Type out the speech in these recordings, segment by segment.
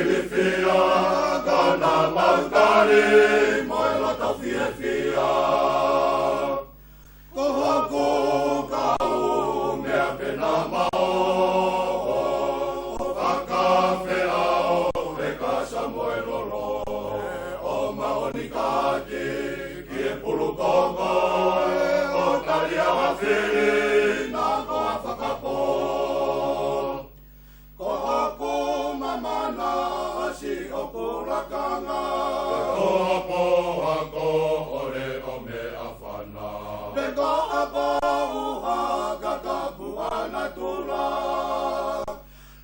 ilifia, kana maukari, moila tau fia. Kohaku kau mea pena mao, o kakawhea o reka Samoe Lolo, o maoni kaki, ki e pulu koko, o tari au hawhiri, na koa whakapo. Kohaku mamana asi o kurakanga, koha poha ko ore o mea whana. Koha poha kakapu ana tula,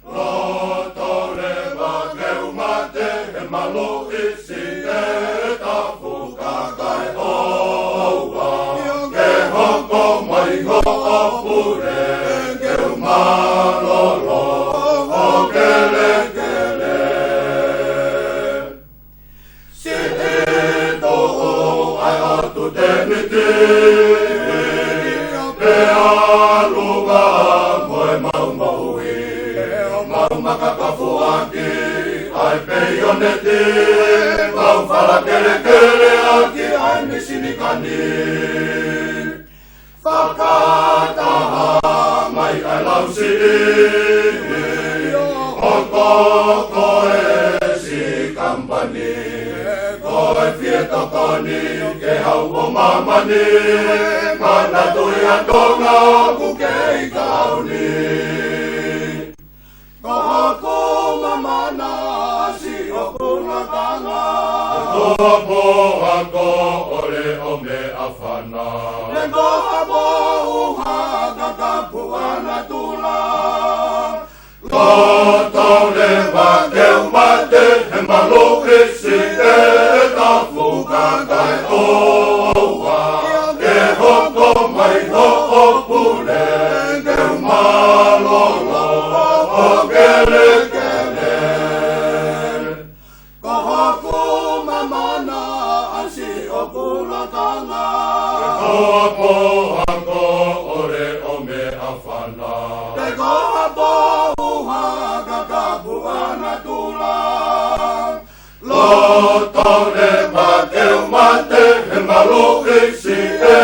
roto lewa keu mate he malu isi e tapu kakai oua. Ke hoko mai ho o pure, keu malolo o kele kele. Si e toho ai atu teniti, pe aluga moe mau maui, mau makakafuaki, ai peioneti, mau fala kele kele aki ai misinikani. Whakataha mai ai lausi, o koe si kampani, koe fietokoni, ke hau o mamani, mana tui atonga ku kei kauni. Kohaku mamana si o kurakanga, koha poha ko ore o mea whana. Koha poha kakapu ana tula, roto lewa keu mate he malu isi e tapu kakai oua. Ke hoko mai ho o pule, keu malolo o kele kele. Kohaku mamana asi o kurakanga, koha poha ko ore o mea whana. Koha poha kakapu ana tula, roto lewa keu mate he malu isi e